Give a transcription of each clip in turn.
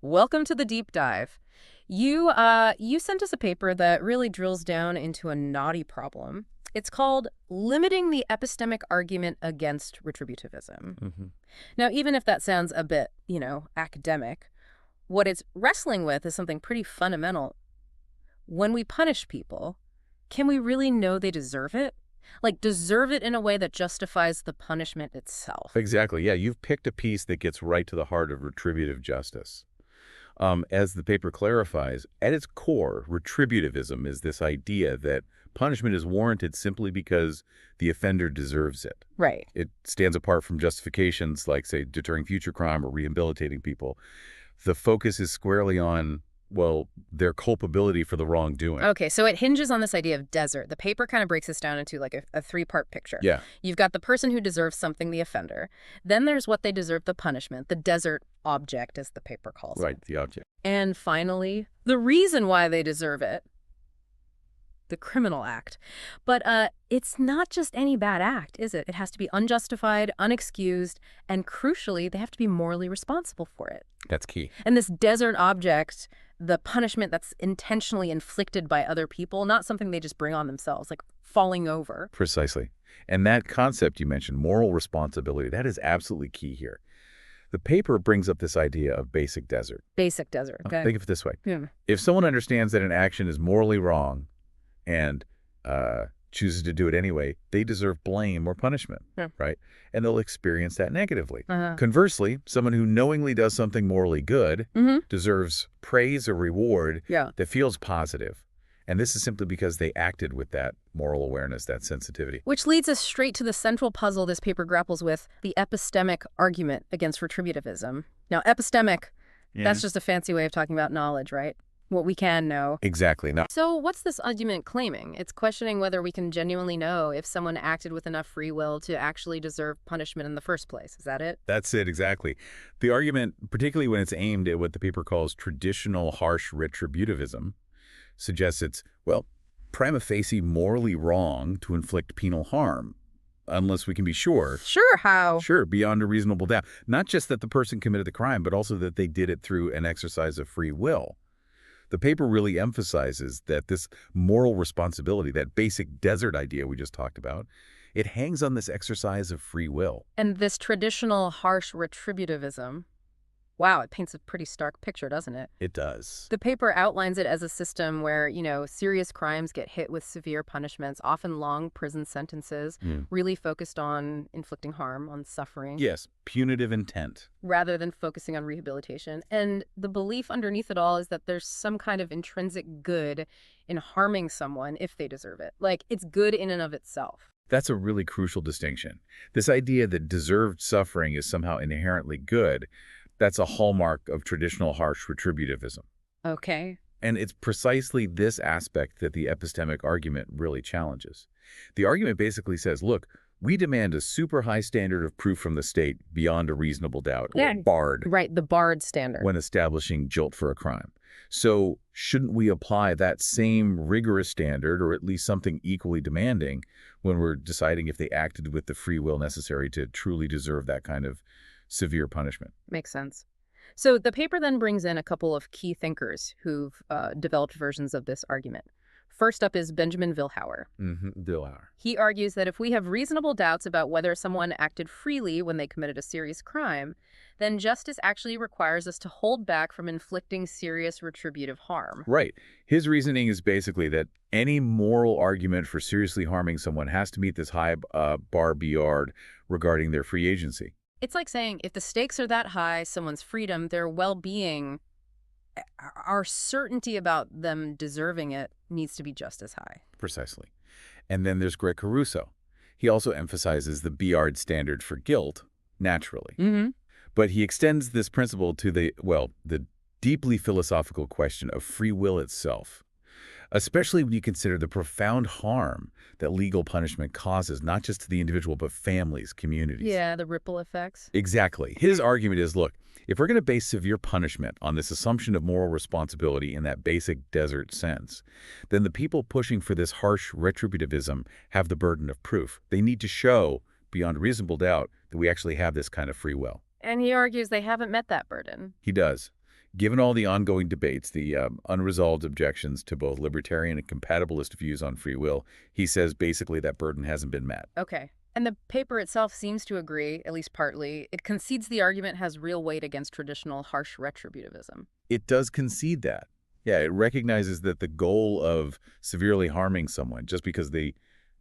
Welcome to the deep dive. You sent us a paper that really drills down into a knotty problem. It's called Limiting the Epistemic Argument Against Retributivism. Now, even if that sounds a bit, academic, what it's wrestling with is something pretty fundamental. When we punish people, can we really know they deserve it? Like, deserve it in a way that justifies the punishment itself. Exactly. Yeah, you've picked a piece that gets right to the heart of retributive justice. As the paper clarifies, at its core, retributivism is this idea that punishment is warranted simply because the offender deserves it. Right. It stands apart from justifications like, say, deterring future crime or rehabilitating people. The focus is squarely on, well, their culpability for the wrongdoing. Okay, so it hinges on this idea of desert. The paper kind of breaks this down into like a three-part picture. Yeah. You've got the person who deserves something, the offender. Then there's what they deserve, the punishment, the desert object, as the paper calls it. Right, the object. And finally, the reason why they deserve it, the criminal act. But it's not just any bad act, is it? It has to be unjustified, unexcused, and crucially, they have to be morally responsible for it. That's key. And this desert object, the punishment that's intentionally inflicted by other people, not something they just bring on themselves, like falling over. Precisely. And that concept you mentioned, moral responsibility, that is absolutely key here. The paper brings up this idea of basic desert. Basic desert, okay. Think of it this way. Yeah. If someone understands that an action is morally wrong and chooses to do it anyway, they deserve blame or punishment, right? And they'll experience that negatively. Conversely, someone who knowingly does something morally good deserves praise or reward that feels positive. And this is simply because they acted with that moral awareness, that sensitivity. Which leads us straight to the central puzzle this paper grapples with, the epistemic argument against retributivism. Now, epistemic, that's just a fancy way of talking about knowledge, right? What we can know. Exactly. Now, so what's this argument claiming? It's questioning whether we can genuinely know if someone acted with enough free will to actually deserve punishment in the first place. Is that it? that's it, exactly. The argument, particularly when it's aimed at what the paper calls traditional harsh retributivism, suggests it's, well, prima facie morally wrong to inflict penal harm, unless we can be sure. Sure, how? Sure, beyond a reasonable doubt. Not just that the person committed the crime, but also that they did it through an exercise of free will. The paper really emphasizes that this moral responsibility, that basic desert idea we just talked about, it hangs on this exercise of free will. And this traditional harsh retributivism, wow, it paints a pretty stark picture, doesn't it? It does. The paper outlines it as a system where, serious crimes get hit with severe punishments, often long prison sentences, really focused on inflicting harm, on suffering. Yes, punitive intent. Rather than focusing on rehabilitation. And the belief underneath it all is that there's some kind of intrinsic good in harming someone if they deserve it. Like, it's good in and of itself. That's a really crucial distinction. This idea that deserved suffering is somehow inherently good, that's a hallmark of traditional harsh retributivism. Okay. And it's precisely this aspect that the epistemic argument really challenges. The argument basically says, look, we demand a super high standard of proof from the state beyond a reasonable doubt, or barred. Right, the barred standard. When establishing guilt for a crime. So shouldn't we apply that same rigorous standard, or at least something equally demanding, when we're deciding if they acted with the free will necessary to truly deserve that kind of severe punishment? Makes sense. So the paper then brings in a couple of key thinkers who've developed versions of this argument. First up is Benjamin Vilhauer. Vilhauer. He argues that if we have reasonable doubts about whether someone acted freely when they committed a serious crime, then justice actually requires us to hold back from inflicting serious retributive harm. Right. His reasoning is basically that any moral argument for seriously harming someone has to meet this high bar beyond regarding their free agency. It's like saying if the stakes are that high, someone's freedom, their well-being, our certainty about them deserving it needs to be just as high. Precisely. And then there's Greg Caruso. He also emphasizes the Biard standard for guilt, naturally. But he extends this principle to the deeply philosophical question of free will itself, especially when you consider the profound harm that legal punishment causes, not just to the individual, but families, communities. Yeah, the ripple effects. Exactly. His argument is, look, if we're going to base severe punishment on this assumption of moral responsibility in that basic desert sense, then the people pushing for this harsh retributivism have the burden of proof. They need to show, beyond reasonable doubt, that we actually have this kind of free will. And he argues they haven't met that burden. He does. Given all the ongoing debates, the unresolved objections to both libertarian and compatibilist views on free will, he says basically that burden hasn't been met. Okay. And the paper itself seems to agree, at least partly. It concedes the argument has real weight against traditional harsh retributivism. It does concede that. Yeah, it recognizes that the goal of severely harming someone just because they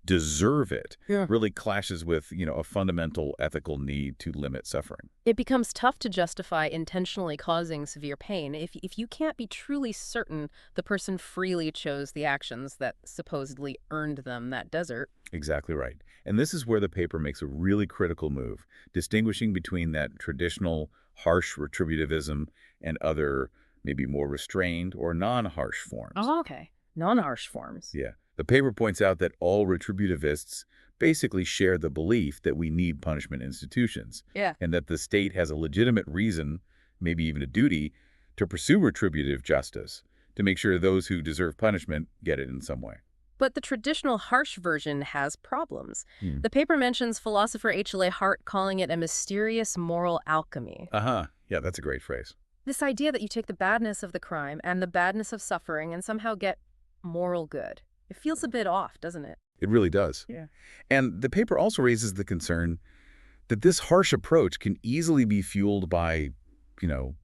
deserve it really clashes with, a fundamental ethical need to limit suffering. It becomes tough to justify intentionally causing severe pain if you can't be truly certain the person freely chose the actions that supposedly earned them that desert. Exactly right. And this is where the paper makes a really critical move, distinguishing between that traditional harsh retributivism and other, maybe more restrained or non-harsh forms. Oh, okay. Non-harsh forms. Yeah. The paper points out that all retributivists basically share the belief that we need punishment institutions. Yeah. And that the state has a legitimate reason, maybe even a duty, to pursue retributive justice, to make sure those who deserve punishment get it in some way. But the traditional harsh version has problems. The paper mentions philosopher H.L.A. Hart calling it a mysterious moral alchemy. Yeah, that's a great phrase. This idea that you take the badness of the crime and the badness of suffering and somehow get moral good. It feels a bit off, doesn't it? It really does. Yeah. And the paper also raises the concern that this harsh approach can easily be fueled by,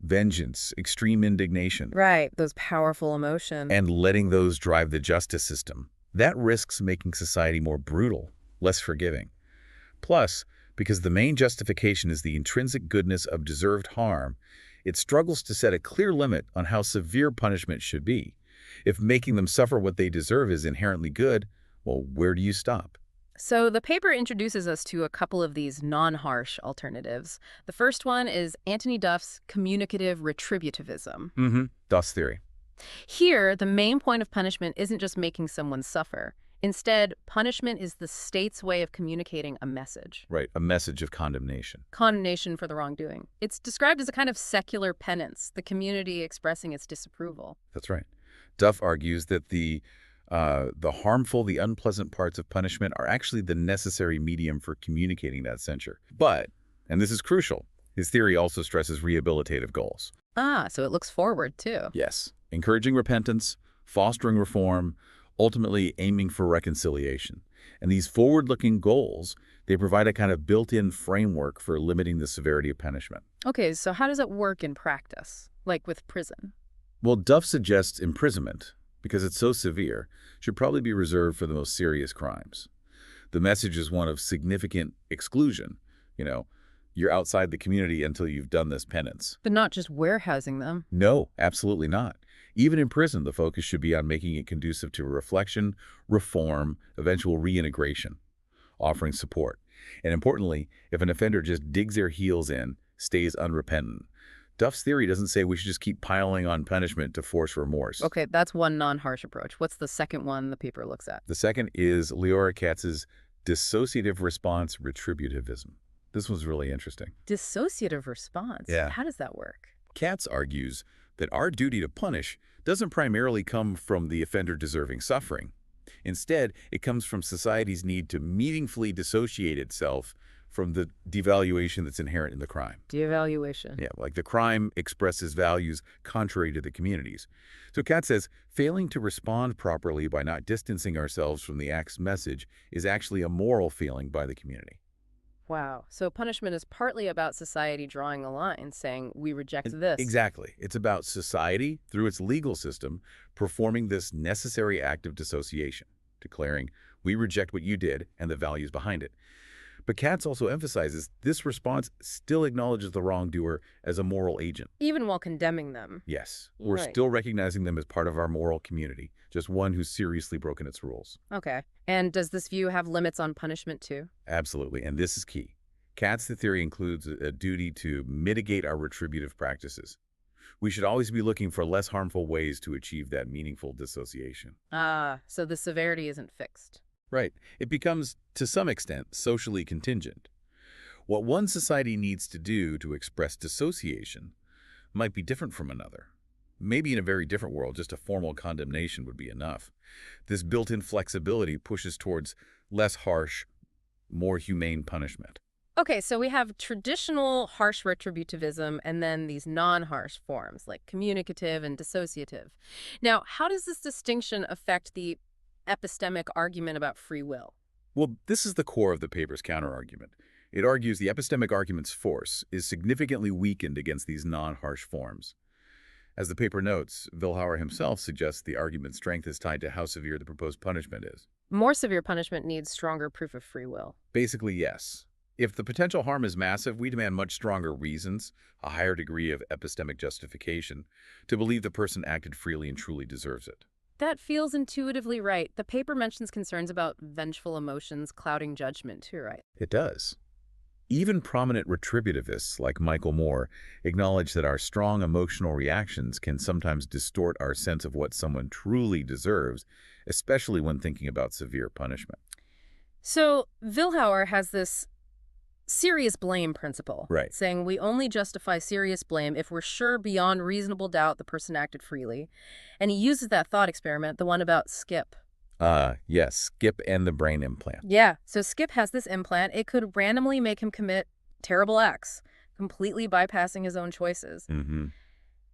vengeance, extreme indignation. Right, those powerful emotions. And letting those drive the justice system. That risks making society more brutal, less forgiving. Plus, because the main justification is the intrinsic goodness of deserved harm, it struggles to set a clear limit on how severe punishment should be. If making them suffer what they deserve is inherently good, well, where do you stop? So the paper introduces us to a couple of these non-harsh alternatives. The first one is Anthony Duff's communicative retributivism. Duff's theory. Here, the main point of punishment isn't just making someone suffer. Instead, punishment is the state's way of communicating a message. Right, a message of condemnation. Condemnation for the wrongdoing. It's described as a kind of secular penance, the community expressing its disapproval. That's right. Duff argues that the harmful, the unpleasant parts of punishment are actually the necessary medium for communicating that censure. But, and this is crucial, his theory also stresses rehabilitative goals. So it looks forward, too. Yes. Encouraging repentance, fostering reform, ultimately aiming for reconciliation. And these forward-looking goals, they provide a kind of built-in framework for limiting the severity of punishment. Okay, so how does it work in practice, like with prison? Well, Duff suggests imprisonment, because it's so severe, should probably be reserved for the most serious crimes. The message is one of significant exclusion. You're outside the community until you've done this penance. But not just warehousing them. No, absolutely not. Even in prison, the focus should be on making it conducive to reflection, reform, eventual reintegration, offering support. And importantly, if an offender just digs their heels in, stays unrepentant, Duff's theory doesn't say we should just keep piling on punishment to force remorse. Okay, that's one non-harsh approach. What's the second one the paper looks at? The second is Leora Katz's dissociative response retributivism. This one's really interesting. Dissociative response? Yeah. How does that work? Katz argues that our duty to punish doesn't primarily come from the offender deserving suffering. Instead, it comes from society's need to meaningfully dissociate itself from the devaluation that's inherent in the crime. Devaluation. Yeah, like the crime expresses values contrary to the community's. So Katz says, failing to respond properly by not distancing ourselves from the act's message is actually a moral feeling by the community. Wow. So punishment is partly about society drawing a line, saying, we reject this. Exactly. It's about society, through its legal system, performing this necessary act of dissociation, declaring, we reject what you did and the values behind it. But Katz also emphasizes this response still acknowledges the wrongdoer as a moral agent. Even while condemning them. Yes. We're Right. still recognizing them as part of our moral community, just one who's seriously broken its rules. Okay. And does this view have limits on punishment, too? Absolutely. And this is key. Katz's theory includes a duty to mitigate our retributive practices. We should always be looking for less harmful ways to achieve that meaningful dissociation. So the severity isn't fixed. Right. It becomes, to some extent, socially contingent. What one society needs to do to express dissociation might be different from another. Maybe in a very different world, just a formal condemnation would be enough. This built-in flexibility pushes towards less harsh, more humane punishment. Okay, so we have traditional harsh retributivism and then these non-harsh forms like communicative and dissociative. Now, how does this distinction affect the epistemic argument about free will? Well, this is the core of the paper's counterargument. It argues the epistemic argument's force is significantly weakened against these non-harsh forms. As the paper notes, Vilhauer himself suggests the argument's strength is tied to how severe the proposed punishment is. More severe punishment needs stronger proof of free will. Basically, yes. If the potential harm is massive, we demand much stronger reasons, a higher degree of epistemic justification, to believe the person acted freely and truly deserves it. That feels intuitively right. The paper mentions concerns about vengeful emotions clouding judgment too, right? It does. Even prominent retributivists like Michael Moore acknowledge that our strong emotional reactions can sometimes distort our sense of what someone truly deserves, especially when thinking about severe punishment. So Vilhauer has this serious blame principle, Right. saying we only justify serious blame if we're sure beyond reasonable doubt the person acted freely. And he uses that thought experiment, the one about Skip. Yes, Skip and the brain implant. Yeah, so Skip has this implant. It could randomly make him commit terrible acts, completely bypassing his own choices. Mm-hmm.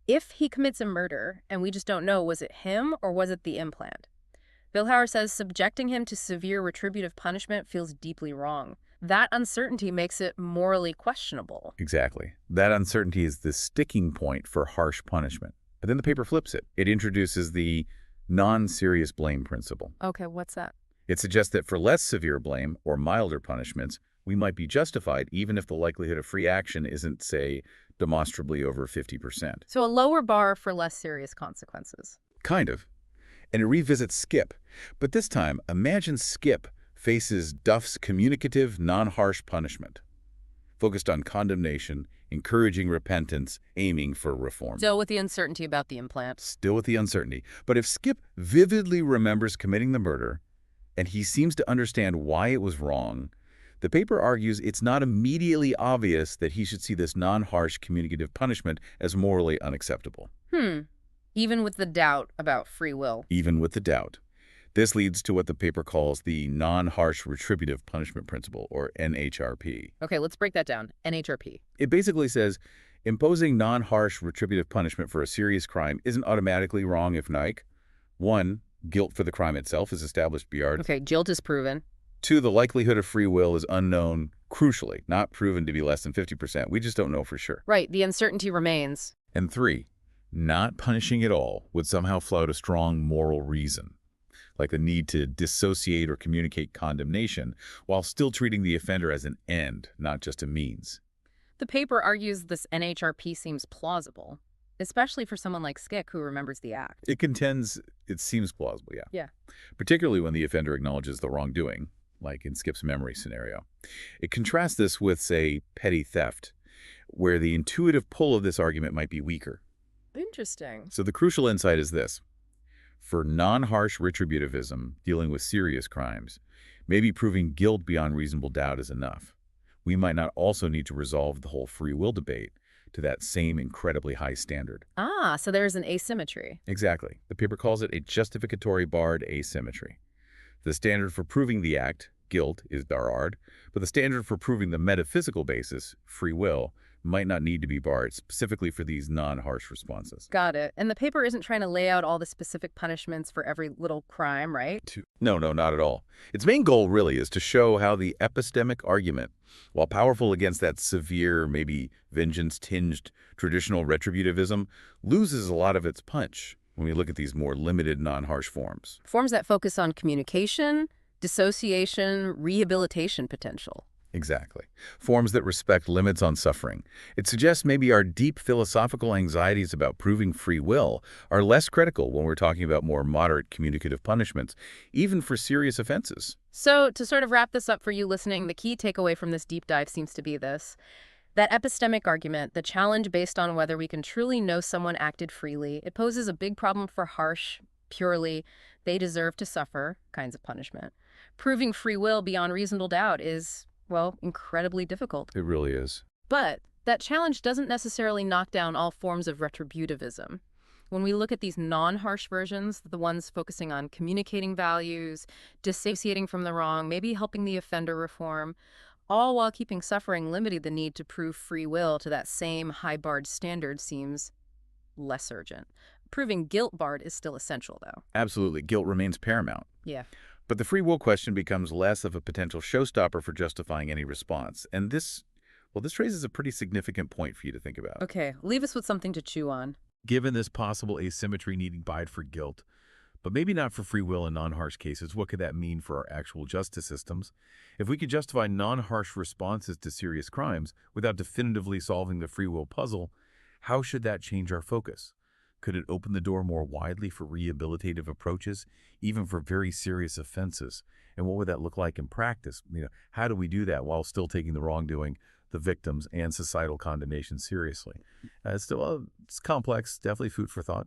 If he commits a murder, and we just don't know, was it him or was it the implant? Vilhauer says subjecting him to severe retributive punishment feels deeply wrong. That uncertainty makes it morally questionable. Exactly. That uncertainty is the sticking point for harsh punishment. But then the paper flips it. It introduces the non-serious blame principle. Okay, what's that? It suggests that for less severe blame or milder punishments, we might be justified even if the likelihood of free action isn't, say, demonstrably over 50%. So a lower bar for less serious consequences. Kind of. And it revisits Skip. But this time, imagine Skip faces Duff's communicative, non-harsh punishment, focused on condemnation, encouraging repentance, aiming for reform. Still with the uncertainty about the implant. Still with the uncertainty. But if Skip vividly remembers committing the murder, and he seems to understand why it was wrong, the paper argues it's not immediately obvious that he should see this non-harsh communicative punishment as morally unacceptable. Even with the doubt about free will. Even with the doubt. This leads to what the paper calls the non-harsh retributive punishment principle, or NHRP. Okay, let's break that down. NHRP. It basically says imposing non-harsh retributive punishment for a serious crime isn't automatically wrong if Nike, 1, guilt for the crime itself is established beyond. Okay, guilt is proven. 2, the likelihood of free will is unknown, crucially, not proven to be less than 50%. We just don't know for sure. Right, the uncertainty remains. And 3, not punishing at all would somehow float a strong moral reason, like the need to dissociate or communicate condemnation, while still treating the offender as an end, not just a means. The paper argues this NHRP seems plausible, especially for someone like Skip who remembers the act. It contends it seems plausible, yeah. Yeah. Particularly when the offender acknowledges the wrongdoing, like in Skip's memory scenario. It contrasts this with, say, petty theft, where the intuitive pull of this argument might be weaker. Interesting. So the crucial insight is this. For non-harsh retributivism, dealing with serious crimes, maybe proving guilt beyond reasonable doubt is enough. We might not also need to resolve the whole free will debate to that same incredibly high standard. Ah, so there's an asymmetry. Exactly. The paper calls it a justificatory barred asymmetry. The standard for proving the act, guilt, is barred, but the standard for proving the metaphysical basis, free will, might not need to be barred specifically for these non-harsh responses. Got it. And the paper isn't trying to lay out all the specific punishments for every little crime, right? No, not at all. Its main goal really is to show how the epistemic argument, while powerful against that severe, maybe vengeance-tinged traditional retributivism, loses a lot of its punch when we look at these more limited non-harsh forms. Forms that focus on communication, dissociation, rehabilitation potential. Exactly. Forms that respect limits on suffering. It suggests maybe our deep philosophical anxieties about proving free will are less critical when we're talking about more moderate communicative punishments, even for serious offenses. So to sort of wrap this up for you listening, the key takeaway from this deep dive seems to be this. That epistemic argument, the challenge based on whether we can truly know someone acted freely, it poses a big problem for harsh, purely, they deserve to suffer kinds of punishment. Proving free will beyond reasonable doubt is, well, incredibly difficult. It really is. But that challenge doesn't necessarily knock down all forms of retributivism. When we look at these non-harsh versions, the ones focusing on communicating values, dissociating from the wrong, maybe helping the offender reform, all while keeping suffering limited. The need to prove free will to that same high-barred standard seems less urgent. Proving guilt barred is still essential, though. Absolutely. Guilt remains paramount. Yeah. But the free will question becomes less of a potential showstopper for justifying any response. And this raises a pretty significant point for you to think about. Okay, leave us with something to chew on. Given this possible asymmetry needing bide for guilt, but maybe not for free will in non-harsh cases, what could that mean for our actual justice systems? If we could justify non-harsh responses to serious crimes without definitively solving the free will puzzle, how should that change our focus? Could it open the door more widely for rehabilitative approaches, even for very serious offenses? And what would that look like in practice? How do we do that while still taking the wrongdoing, the victims, and societal condemnation seriously? It's complex, definitely food for thought.